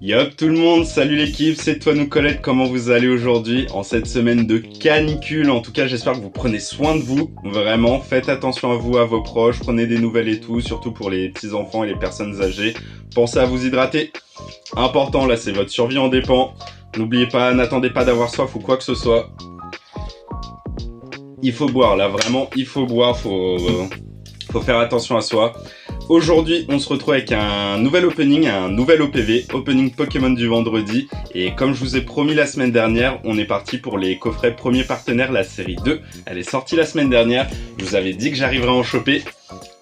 Yop tout le monde, salut l'équipe, c'est toi nous Colette, comment vous allez aujourd'hui en cette semaine de canicule? En tout cas j'espère que vous prenez soin de vous, vraiment, faites attention à vous, à vos proches, prenez des nouvelles et tout, surtout pour les petits enfants et les personnes âgées. Pensez à vous hydrater, important là, c'est votre survie en dépend. N'oubliez pas, n'attendez pas d'avoir soif ou quoi que ce soit. Il faut boire là, vraiment il faut boire, faut faire attention à soi. Aujourd'hui, on se retrouve avec un nouvel opening, un nouvel OPV, opening Pokémon du vendredi. Et comme je vous ai promis la semaine dernière, on est parti pour les coffrets premiers partenaires, la série 2. Elle est sortie la semaine dernière, je vous avais dit que j'arriverais à en choper.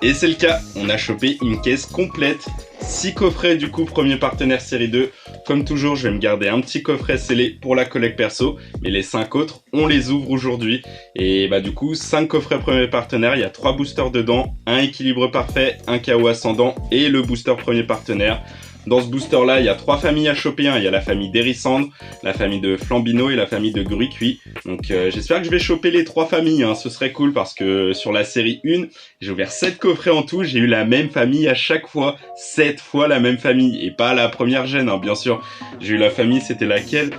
Et c'est le cas, on a chopé une caisse complète, 6 coffrets du coup premier partenaire série 2. Comme toujours, je vais me garder un petit coffret scellé pour la collecte perso, mais les 5 autres, on les ouvre aujourd'hui. Et bah du coup, 5 coffrets premier partenaire, il y a 3 boosters dedans, un équilibre parfait, un KO ascendant et le booster premier partenaire. Dans ce booster là, il y a 3 familles à choper, il y a la famille d'Hérisandre, la famille de Flambino et la famille de Gruicui. Donc j'espère que je vais choper les 3 familles, ce serait cool parce que sur la série 1, j'ai ouvert 7 coffrets en tout, j'ai eu la même famille à chaque fois, 7 fois la même famille, et pas la première gêne bien sûr. J'ai eu la famille, c'était laquelle?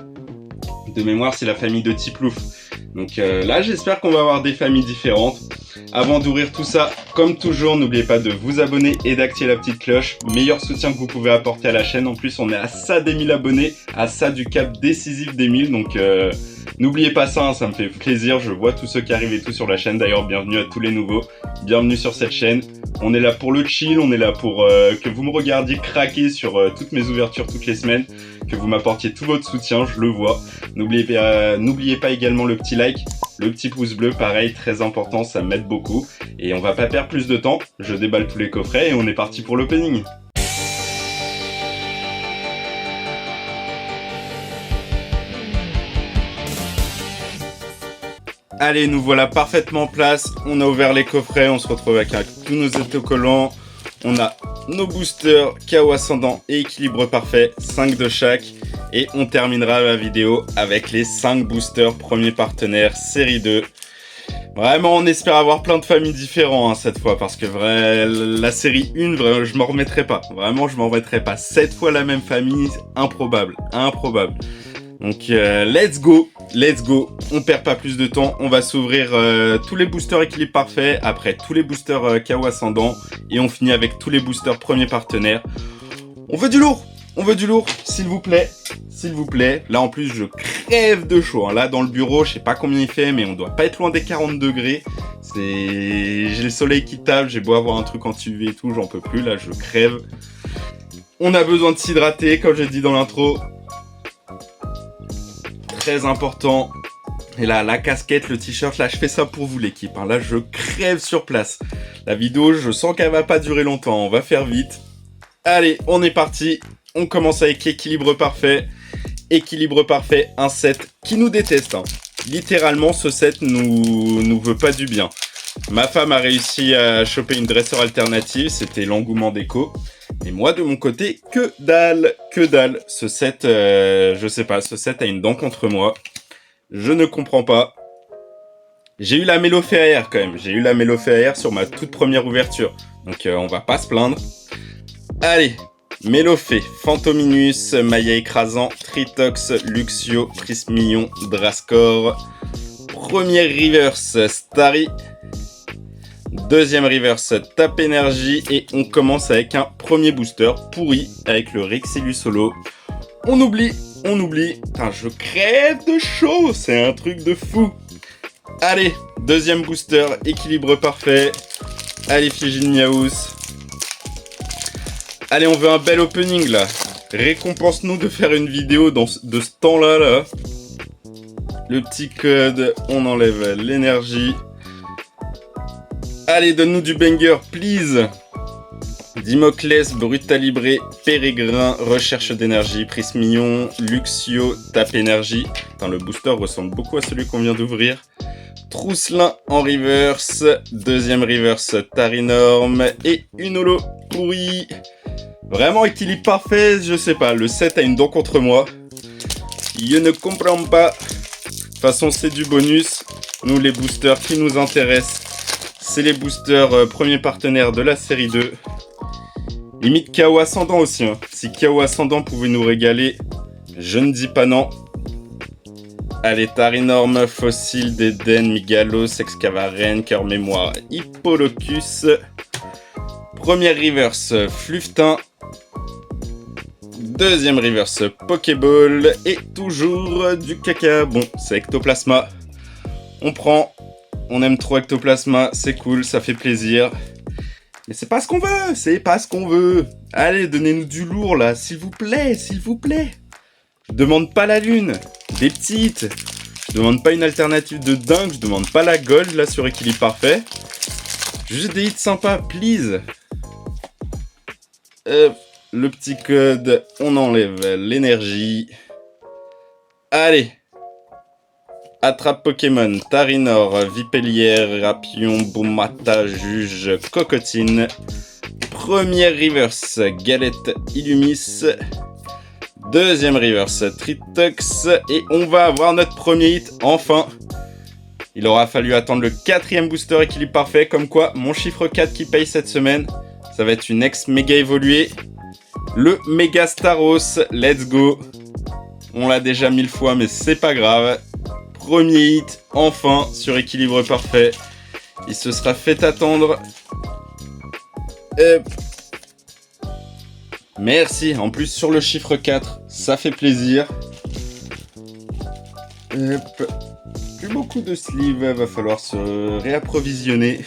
De mémoire, c'est la famille de Tiplouf. Donc là, j'espère qu'on va avoir des familles différentes. Avant d'ouvrir tout ça, comme toujours, n'oubliez pas de vous abonner et d'activer la petite cloche. Meilleur soutien que vous pouvez apporter à la chaîne. En plus, on est à ça des 1000 abonnés, à ça du cap décisif des 1000. Donc n'oubliez pas ça, ça me fait plaisir. Je vois tous ceux qui arrivent et tout sur la chaîne. D'ailleurs, bienvenue à tous les nouveaux. Bienvenue sur cette chaîne. On est là pour le chill, on est là pour que vous me regardiez craquer sur toutes mes ouvertures toutes les semaines. Que vous m'apportiez tout votre soutien, je le vois. N'oubliez pas également le petit like, le petit pouce bleu, pareil, très important, ça m'aide beaucoup. Et on va pas perdre plus de temps, je déballe tous les coffrets et on est parti pour l'opening. Allez, nous voilà parfaitement en place, on a ouvert les coffrets, on se retrouve avec tous nos autocollants. On a nos boosters, KO ascendant et équilibre parfait, 5 de chaque. Et on terminera la vidéo avec les 5 boosters premiers partenaires série 2. Vraiment, on espère avoir plein de familles différentes cette fois. Parce que la série 1, je m'en remettrai pas. Vraiment, je m'en remettrai pas. 7 fois la même famille, improbable. Improbable. Donc, let's go. Let's go. On perd pas plus de temps. On va s'ouvrir tous les boosters équilibre parfait. Après, tous les boosters KO ascendant. Et on finit avec tous les boosters premiers partenaires. On veut du lourd. On veut du lourd, s'il vous plaît. S'il vous plaît. Là, en plus, je crève de chaud. Là, dans le bureau, je sais pas combien il fait, mais on doit pas être loin des 40 degrés. J'ai le soleil qui tape. J'ai beau avoir un truc anti-UV et tout, j'en peux plus. Là, je crève. On a besoin de s'hydrater, comme j'ai dit dans l'intro. Très important. Et là, la casquette, le t-shirt, là, je fais ça pour vous, l'équipe. Là, je crève sur place. La vidéo, je sens qu'elle va pas durer longtemps. On va faire vite. Allez, on est parti. On commence avec équilibre parfait. Équilibre parfait, un set qui nous déteste. Littéralement, ce set nous veut pas du bien. Ma femme a réussi à choper une dresseur alternative. C'était l'engouement d'écho. Et moi, de mon côté, que dalle, que dalle. Ce set, je sais pas, ce set a une dent contre moi. Je ne comprends pas. J'ai eu la Mélofée quand même. J'ai eu la Mélofée sur ma toute première ouverture. Donc, on va pas se plaindre. Allez, Mélofée, Fantominus, Maya écrasant, Tritox, Luxio, Prismillon, Drascore. Première reverse, Starry. Deuxième reverse, Tape Énergie. Et on commence avec un premier booster pourri avec le Rexilus Solo. On oublie. Putain, je crève de chaud, c'est un truc de fou. Allez, deuxième booster, équilibre parfait. Allez, Fijin Miaous. Allez, on veut un bel opening là. Récompense-nous de faire une vidéo de ce temps-là. Là. Le petit code, on enlève l'énergie. Allez, donne-nous du banger, please. Dimoclès, Brutalibré, Pérégrin, Recherche d'énergie, Prismillon, Luxio, Tape Énergie. Putain, le booster ressemble beaucoup à celui qu'on vient d'ouvrir. Trousselin en reverse, deuxième reverse, Tarinorm et une holo pourrie. Vraiment équilibre parfait, je sais pas, le set a une dent contre moi. Je ne comprends pas. De toute façon, c'est du bonus. Nous, les boosters qui nous intéressent, c'est les boosters premiers partenaires de la série 2. Limite Chaos Ascendant aussi. Hein. Si Chaos Ascendant pouvait nous régaler, je ne dis pas non. Allez, Tarinorm, Fossile, Deden, Migalos, Excavaren, Cœur Mémoire, Hippolocus. Première reverse, Fluftin. Deuxième reverse, Pokéball. Et toujours du caca. Bon, c'est Ectoplasma. On prend. On aime trop Ectoplasma. C'est cool, ça fait plaisir. Mais c'est pas ce qu'on veut. C'est pas ce qu'on veut. Allez, donnez-nous du lourd là. S'il vous plaît, s'il vous plaît. Je demande pas la lune. Des petites. Je demande pas une alternative de dingue. Je demande pas la gold là sur équilibre parfait. Juste des hits sympas, please. Le petit code, on enlève l'énergie. Allez. Attrape Pokémon, Tarinor, Vipellière, Rapion, Boumata, Juge, Cocotine. Première reverse, Galette, Illumis. Deuxième reverse, Tritox. Et on va avoir notre premier hit, enfin. Il aura fallu attendre le 4e booster équilibre parfait. Comme quoi, mon chiffre 4 qui paye cette semaine, ça va être une ex-méga évoluée. Le Méga Staros, let's go. On l'a déjà 1000 fois, mais c'est pas grave. Premier hit, enfin, sur équilibre parfait. Il se sera fait attendre. Merci. En plus, sur le chiffre 4, ça fait plaisir. Plus beaucoup de sleeves, va falloir se réapprovisionner.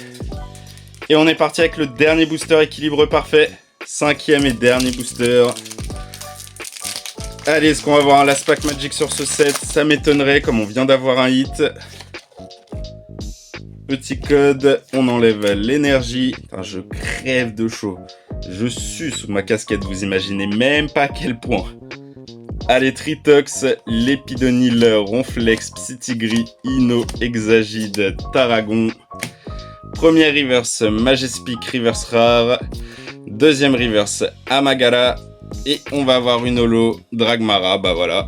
Et on est parti avec le dernier booster équilibre parfait. 5e et dernier booster. Allez, est-ce qu'on va avoir un last pack magic sur ce set? Ça m'étonnerait, comme on vient d'avoir un hit. Petit code, on enlève l'énergie. Enfin, je crève de chaud. Je sue sous ma casquette, vous imaginez même pas à quel point. Allez, Tritox, Lépidonil, Ronflex, Psytigris, Ino, Exagide, Taragon. Première reverse, Majespic, reverse rare. Deuxième reverse, Amagara. Et on va avoir une holo, Dragmara, bah voilà.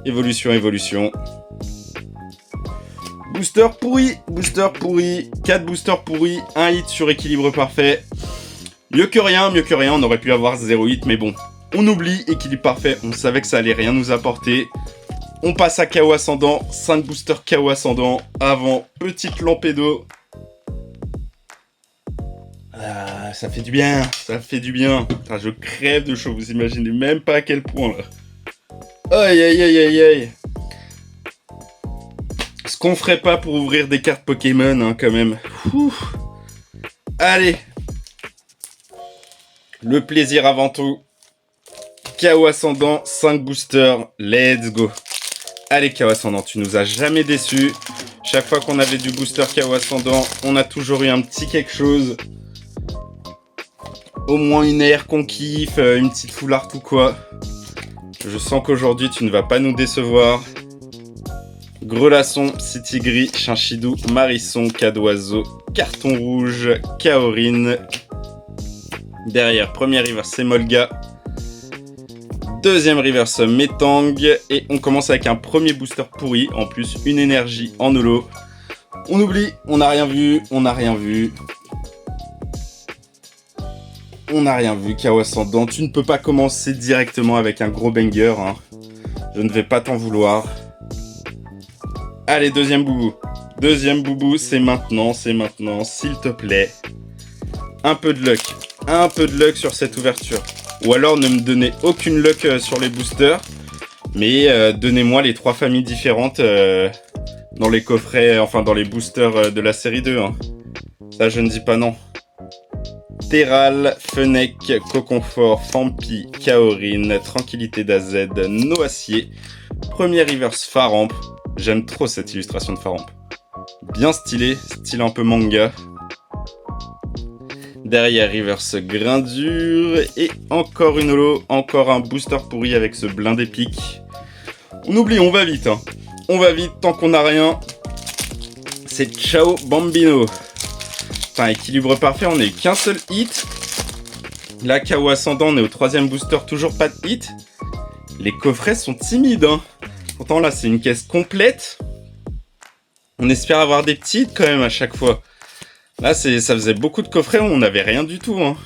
Évolution, évolution. Booster pourri, 4 boosters pourris, 1 hit sur équilibre parfait. Mieux que rien, on aurait pu avoir 0 hit, mais bon. On oublie, équilibre parfait, on savait que ça allait rien nous apporter. On passe à Chaos Ascendant, 5 boosters Chaos Ascendant. Avant, petite Lampédo. Ah, ça fait du bien, ça fait du bien. Putain, je crève de chaud, vous imaginez même pas à quel point là. Aïe aïe aïe aïe aïe. Ce qu'on ferait pas pour ouvrir des cartes Pokémon, hein, quand même. Ouh. Allez. Le plaisir avant tout. Chaos Ascendant, 5 boosters, let's go. Allez Chaos Ascendant, tu nous as jamais déçus. Chaque fois qu'on avait du booster Chaos Ascendant, on a toujours eu un petit quelque chose. Au moins une aire qu'on kiffe, une petite full art ou quoi. Je sens qu'aujourd'hui tu ne vas pas nous décevoir. Grelasson, Psytigris, Chinchidou, Marisson, Cadoiseau, Carton Rouge, Kaorin. Derrière, première reverse, c'est Molga. Deuxième reverse, Metang. Et on commence avec un premier booster pourri. En plus, une énergie en holo. On oublie, on n'a rien vu, on n'a rien vu. On n'a rien vu, Chaos Ascendant. Tu ne peux pas commencer directement avec un gros banger. Hein. Je ne vais pas t'en vouloir. Allez, deuxième boubou. Deuxième boubou, c'est maintenant, s'il te plaît. Un peu de luck. Un peu de luck sur cette ouverture. Ou alors ne me donnez aucune luck sur les boosters. Mais donnez-moi les 3 familles différentes dans les coffrets, enfin dans les boosters de la série 2. Hein. Ça, je ne dis pas non. Terral, Fennec, Coconfort, Fampi, Kaorin, Tranquillité d'AZ, Noacier. Premier reverse Faramp. J'aime trop cette illustration de Faramp. Bien stylé, style un peu manga. Derrière reverse Grindure. Et encore une holo, encore un booster pourri avec ce blindé pic. On oublie, on va vite. Hein. On va vite tant qu'on n'a rien. C'est ciao Bambino. Enfin, équilibre parfait, on n'est qu'un seul hit. Là, Chaos Ascendant, on est au 3e booster, toujours pas de hit. Les coffrets sont timides. Hein. Pourtant, là, c'est une caisse complète. On espère avoir des petits hits quand même à chaque fois. Là, ça faisait beaucoup de coffrets où on n'avait rien du tout. Hein.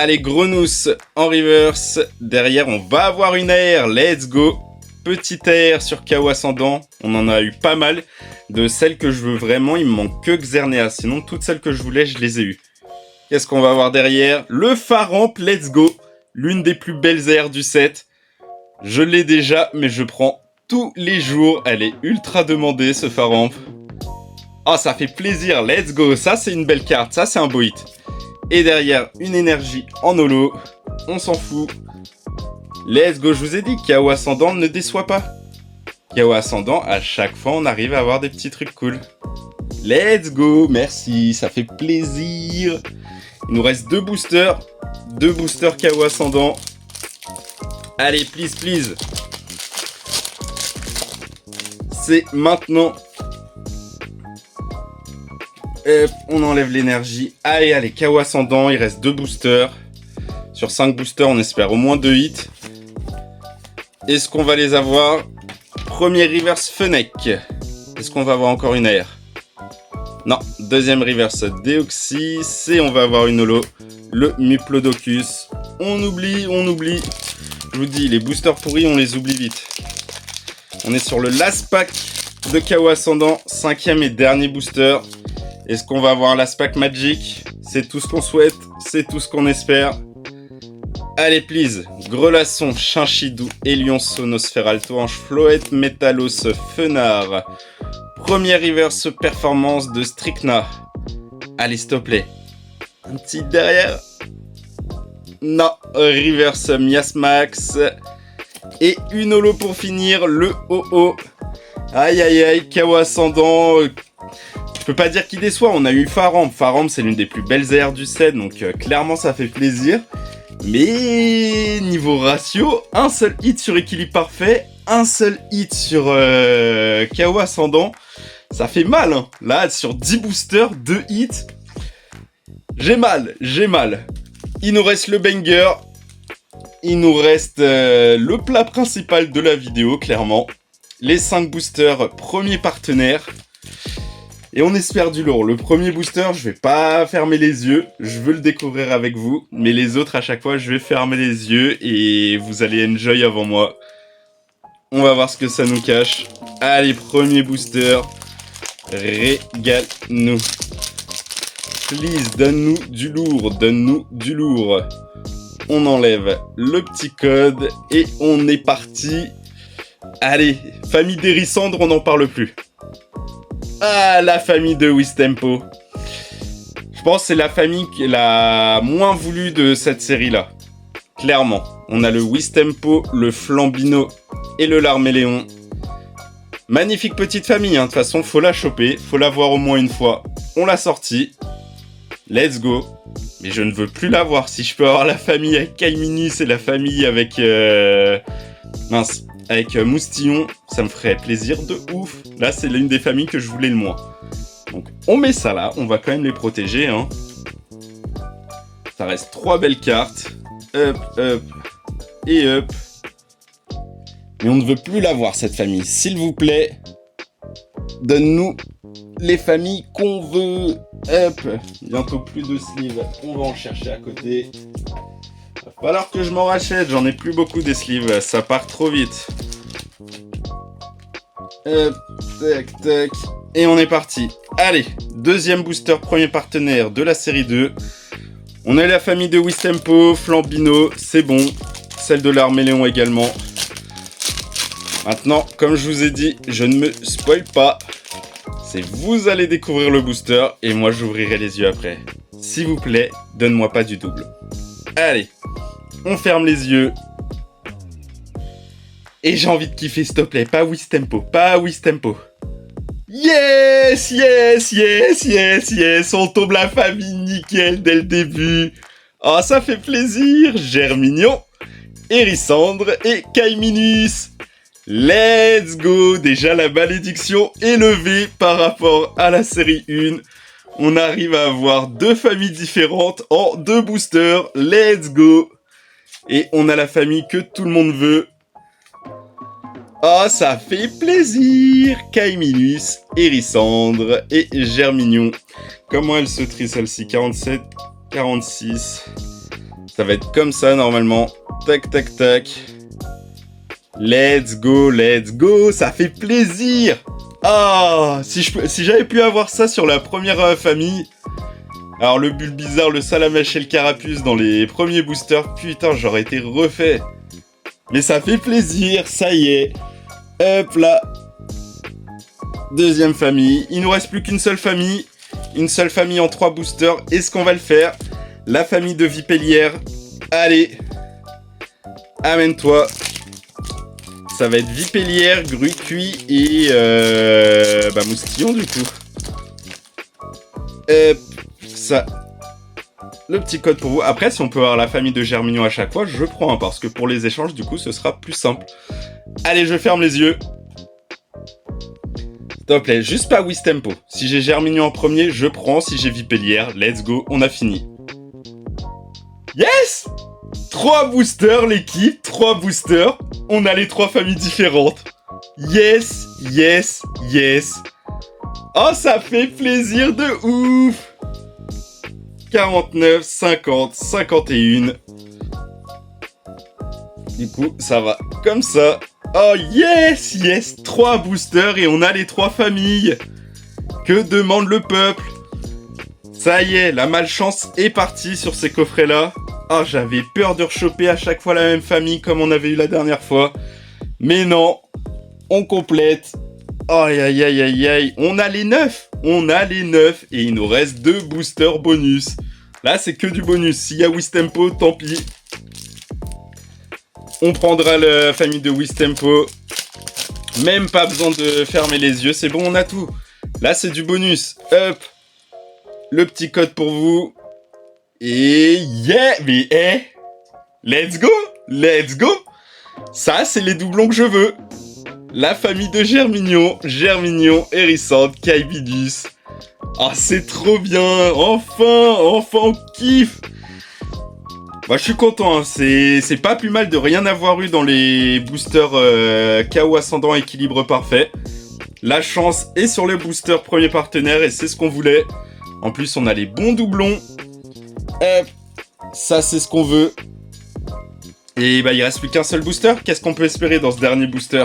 Allez, Grenousse en reverse. Derrière, on va avoir une AR. Let's go. Petite AR sur KO Ascendant. On en a eu pas mal. De celles que je veux vraiment, il me manque que Xerneas. Sinon, toutes celles que je voulais, je les ai eues. Qu'est-ce qu'on va avoir derrière? Le Pharamp, let's go. L'une des plus belles AR du set. Je l'ai déjà, mais je prends tous les jours. Elle est ultra demandée, ce Pharamp. Oh, ça fait plaisir. Let's go. Ça, c'est une belle carte. Ça, c'est un beau hit. Et derrière, une énergie en holo. On s'en fout. Let's go. Je vous ai dit, KO Ascendant ne déçoit pas. KO Ascendant, à chaque fois, on arrive à avoir des petits trucs cool. Let's go. Merci. Ça fait plaisir. Il nous reste 2 boosters. 2 boosters KO Ascendant. Allez, please, please. C'est maintenant. On enlève l'énergie. Allez, allez, KO Ascendant. Il reste 2 boosters. Sur 5 boosters, on espère au moins 2 hits. Est-ce qu'on va les avoir? Premier reverse Fennec. Est-ce qu'on va avoir encore une AR? Non. Deuxième reverse Deoxys. Et on va avoir une holo. Le Muplodocus. On oublie, on oublie. Je vous dis, les boosters pourris, on les oublie vite. On est sur le last pack de KO Ascendant. 5e et dernier booster. Est-ce qu'on va avoir last pack Magic? C'est tout ce qu'on souhaite. C'est tout ce qu'on espère. Allez, please. Grelasson, Chinchidou, Hélion, Sonosphéralto, Ange, Floette, Métalos, Fenard. Première reverse performance de Stricna. Allez, s'il te plaît. Un petit derrière. Non, reverse Miasmax. Et une holo pour finir, le OO. Aïe, aïe, aïe, KO Ascendant. Je peux pas dire qu'il déçoit, on a eu Pharamp. Pharamp, c'est l'une des plus belles AR du set, donc clairement, ça fait plaisir. Mais niveau ratio, un seul hit sur équilibre parfait, un seul hit sur KO Ascendant. Ça fait mal, hein. Là, sur 10 boosters, 2 hits. J'ai mal, j'ai mal. Il nous reste le banger. Il nous reste le plat principal de la vidéo, clairement. Les 5 boosters, premier partenaire. Et on espère du lourd. Le premier booster, je vais pas fermer les yeux. Je veux le découvrir avec vous. Mais les autres, à chaque fois, je vais fermer les yeux. Et vous allez enjoy avant moi. On va voir ce que ça nous cache. Allez, premier booster. Régale-nous. Please, donne-nous du lourd. Donne-nous du lourd. On enlève le petit code. Et on est parti. Allez, famille d'Hérisandre, on n'en parle plus. Ah, la famille de Wistempo. Je pense que c'est la famille qui est la moins voulue de cette série-là. Clairement. On a le Wistempo, le Flambino et le Larméléon. Magnifique petite famille, hein. De toute façon, faut la choper. Faut la voir au moins une fois. On l'a sortie. Let's go. Mais je ne veux plus la voir. Si je peux avoir la famille avec Kaiminus et la famille avec... Mince. Avec Moustillon, ça me ferait plaisir de ouf. Là, c'est l'une des familles que je voulais le moins. Donc, on met ça là. On va quand même les protéger, hein. Ça reste 3 belles cartes. Up, up et up. Mais on ne veut plus la voir, cette famille. S'il vous plaît, donne-nous les familles qu'on veut. Hop. Bientôt plus de sleeves. On va en chercher à côté. Va falloir que je m'en rachète, j'en ai plus beaucoup des sleeves, ça part trop vite. Hop, tac, tac. Et on est parti. Allez, deuxième booster, premier partenaire de la série 2. On a la famille de Wistempo, Flambino, c'est bon. Celle de l'Arméléon également. Maintenant, comme je vous ai dit, je ne me spoil pas. C'est vous allez découvrir le booster et moi j'ouvrirai les yeux après. S'il vous plaît, donne-moi pas du double. Allez, on ferme les yeux. Et j'ai envie de kiffer, s'il te plaît. Pas Wistempo, pas Wistempo. Yes, yes, yes, yes, yes. On tombe la famille nickel dès le début. Oh, ça fait plaisir. Germignon, Hérissandre et Kaiminus. Let's go. Déjà, la malédiction est levée par rapport à la série 1. On arrive à avoir 2 familles différentes en 2 boosters. Let's go. Et on a la famille que tout le monde veut. Oh, ça fait plaisir. Kaiminus, Hérissandre et Germignon. Comment elle se trie celle-ci? 47, 46. Ça va être comme ça normalement. Tac, tac, tac. Let's go, ça fait plaisir. Ah, si j'avais pu avoir ça sur la première famille. Alors le Bulbizarre, le Salamèche et le Carapuce dans les premiers boosters, putain, j'aurais été refait. Mais ça fait plaisir, ça y est. Hop là. Deuxième famille. Il nous reste plus qu'une seule famille. Une seule famille en 3 boosters. Est-ce qu'on va le faire? La famille de Vipellière. Allez. Amène-toi. Ça va être Vipellière, Grucuit et Moustillon du coup. Ça. Le petit code pour vous. Après, si on peut avoir la famille de Germignon à chaque fois, je prends, parce que pour les échanges, du coup, ce sera plus simple. Allez, je ferme les yeux. S'il te plaît, juste pas Wistempo. Si j'ai Germignon en premier, je prends. Si j'ai Vipellière, let's go, on a fini. Yes! 3 boosters, l'équipe, 3 boosters. On a les 3 familles différentes. Yes. Oh, ça fait plaisir de ouf. 49, 50, 51. Du coup, ça va comme ça. Oh, yes. 3 boosters et on a les 3 familles. Que demande le peuple? Ça y est, la malchance est partie sur ces coffrets-là. Ah, j'avais peur de rechoper à chaque fois la même famille comme on avait eu la dernière fois. Mais non, on complète. Aïe. On a les 9 et il nous reste 2 boosters bonus. Là, c'est que du bonus. S'il y a Wistempo, tant pis. On prendra la famille de Wistempo. Même pas besoin de fermer les yeux, c'est bon, on a tout. Là, c'est du bonus. Hop. Le petit code pour vous. Et let's go. Ça, c'est les doublons que je veux. La famille de Germignon, Hérissante, Caibidus. Ah, c'est trop bien. Enfin, on kiffe. Moi, je suis content. Hein. C'est pas plus mal de rien avoir eu dans les boosters KO Ascendant Équilibre Parfait. La chance est sur les boosters premier partenaire et c'est ce qu'on voulait. En plus, on a les bons doublons. Ça, c'est ce qu'on veut. Et il reste plus qu'un seul booster. Qu'est-ce qu'on peut espérer dans ce dernier booster?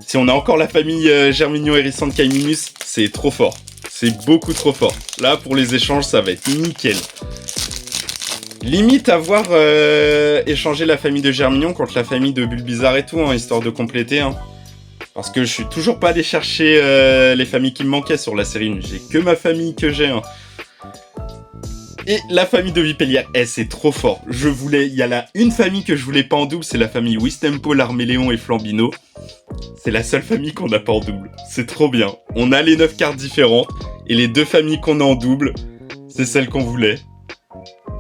Si on a encore la famille Germignon, Hérissante, Caiminus, c'est trop fort. C'est beaucoup trop fort. Là, pour les échanges, ça va être nickel. Limite avoir échangé la famille de Germignon contre la famille de Bulbizarre et tout, hein, histoire de compléter. Hein. Parce que je suis toujours pas allé chercher les familles qui me manquaient sur la série. J'ai que ma famille que j'ai. Hein. Et la famille de Vipellière, c'est trop fort. Il y a là une famille que je voulais pas en double, c'est la famille Wistempo, l'Arméléon et Flambino. C'est la seule famille qu'on n'a pas en double. C'est trop bien. On a les 9 cartes différentes, et les 2 familles qu'on a en double, c'est celles qu'on voulait.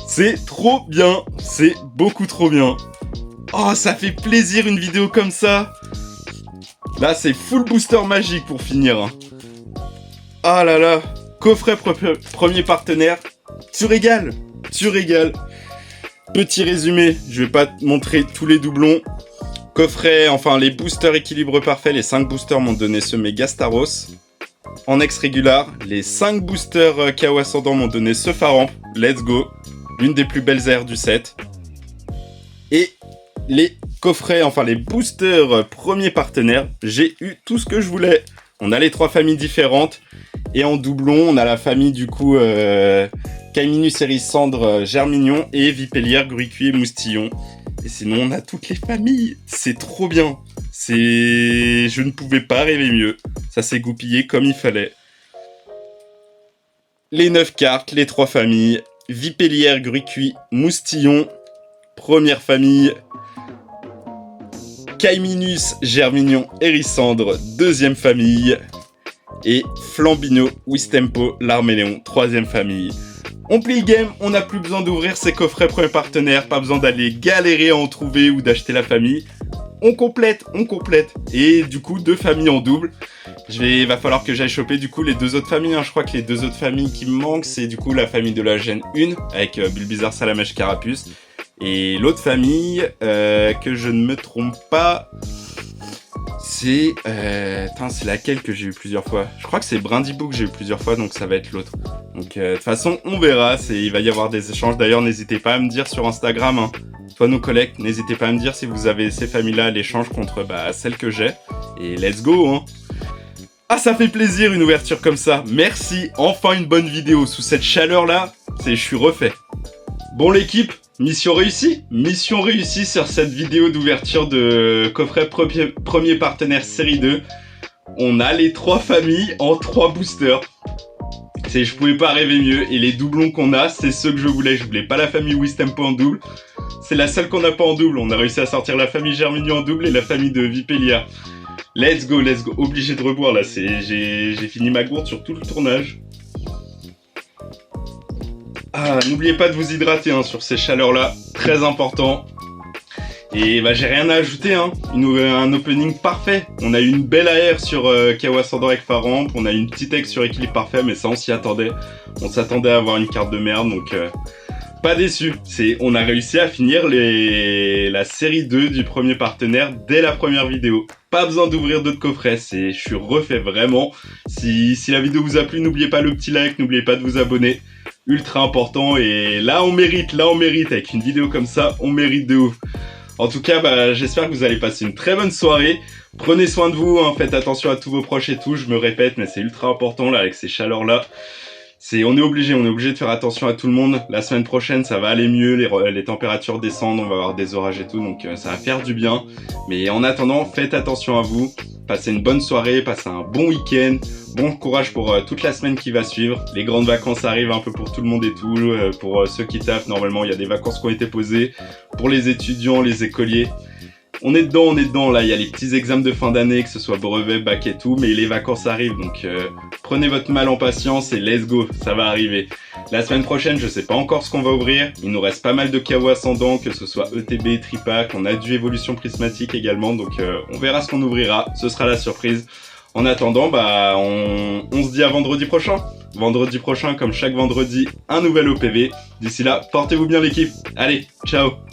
C'est trop bien. C'est beaucoup trop bien. Oh, ça fait plaisir une vidéo comme ça. Là, c'est full booster magique pour finir. Hein. Ah là là. Coffret premier partenaire. Tu régales. Petit résumé, je vais pas te montrer tous les doublons. Coffret, enfin les boosters équilibre parfait, les 5 boosters m'ont donné ce Mégastaros. En ex régular, les 5 boosters KO Ascendant m'ont donné ce Faramp. Let's go. L'une des plus belles airs du set. Et les coffrets, enfin les boosters premier partenaire, j'ai eu tout ce que je voulais. On a les 3 familles différentes. Et en doublon, on a la famille du coup Caiminus, Hérissandre, Germignon et Vipellière, Grucuit et Moustillon. Et sinon, on a toutes les familles. C'est trop bien. Je ne pouvais pas rêver mieux. Ça s'est goupillé comme il fallait. Les 9 cartes, les 3 familles. Vipellière, Grucuit, Moustillon. Première famille. Caiminus, Germignon, Hérissandre. Deuxième famille. Et Flambino, Wistempo, l'Arméléon, 3ème famille. On plie le game, on n'a plus besoin d'ouvrir ses coffrets premier partenaire, pas besoin d'aller galérer à en trouver ou d'acheter la famille. On complète. Et du coup, 2 familles en double. Il va falloir que j'aille choper du coup les 2 autres familles. Hein. Je crois que les 2 autres familles qui me manquent, c'est du coup la famille de la Gêne 1, avec Bulbizarre, Salamèche, Carapuce. Et l'autre famille, que je ne me trompe pas... c'est... c'est laquelle que j'ai eu plusieurs fois? Je crois que c'est Brindibook que j'ai eu plusieurs fois, donc ça va être l'autre. Donc de toute façon, on verra, il va y avoir des échanges. D'ailleurs, n'hésitez pas à me dire sur Instagram, hein. Toi, nos collègues, n'hésitez pas à me dire si vous avez ces familles-là à l'échange contre celles que j'ai. Et let's go, hein. Ah, ça fait plaisir une ouverture comme ça. Merci, enfin une bonne vidéo. Sous cette chaleur-là, je suis refait. Bon l'équipe, mission réussie. Mission réussie sur cette vidéo d'ouverture de coffret premier partenaire série 2. On a les 3 familles en 3 boosters. Je pouvais pas rêver mieux. Et les doublons qu'on a, c'est ceux que je voulais. Je voulais pas la famille Wistempo en double. C'est la seule qu'on n'a pas en double. On a réussi à sortir la famille Germinio en double et la famille de Vipelia. Let's go, let's go. Obligé de reboire là. J'ai fini ma gourde sur tout le tournage. Ah, n'oubliez pas de vous hydrater hein, sur ces chaleurs-là. Très important. Et j'ai rien à ajouter, hein. Un opening parfait. On a eu une belle AR sur Kawa Ascendant avec Faramp. On a eu une petite ex sur Équilibre Parfait, mais ça on s'y attendait. On s'attendait à avoir une carte de merde, donc pas déçu. On a réussi à finir la série 2 du premier partenaire dès la première vidéo. Pas besoin d'ouvrir d'autres coffrets, je suis refait vraiment. Si la vidéo vous a plu, n'oubliez pas le petit like, n'oubliez pas de vous abonner. Ultra important, et là on mérite, avec une vidéo comme ça, on mérite de ouf. En tout cas, j'espère que vous allez passer une très bonne soirée. Prenez soin de vous, hein, faites attention à tous vos proches et tout, je me répète, mais c'est ultra important là avec ces chaleurs-là. On est obligé de faire attention à tout le monde. La semaine prochaine, ça va aller mieux, les températures descendent, on va avoir des orages et tout, donc ça va faire du bien. Mais en attendant, faites attention à vous, passez une bonne soirée, passez un bon week-end, bon courage pour toute la semaine qui va suivre. Les grandes vacances arrivent un peu pour tout le monde et tout, pour ceux qui taffent, normalement il y a des vacances qui ont été posées, pour les étudiants, les écoliers. On est dedans, là, il y a les petits examens de fin d'année, que ce soit brevet, bac et tout, mais les vacances arrivent, donc prenez votre mal en patience et let's go, ça va arriver. La semaine prochaine, je sais pas encore ce qu'on va ouvrir, il nous reste pas mal de KO ascendant, que ce soit ETB, Tripack, on a du évolution prismatique également, donc on verra ce qu'on ouvrira, ce sera la surprise. En attendant, on se dit à vendredi prochain. Vendredi prochain, comme chaque vendredi, un nouvel OPV. D'ici là, portez-vous bien l'équipe. Allez, ciao!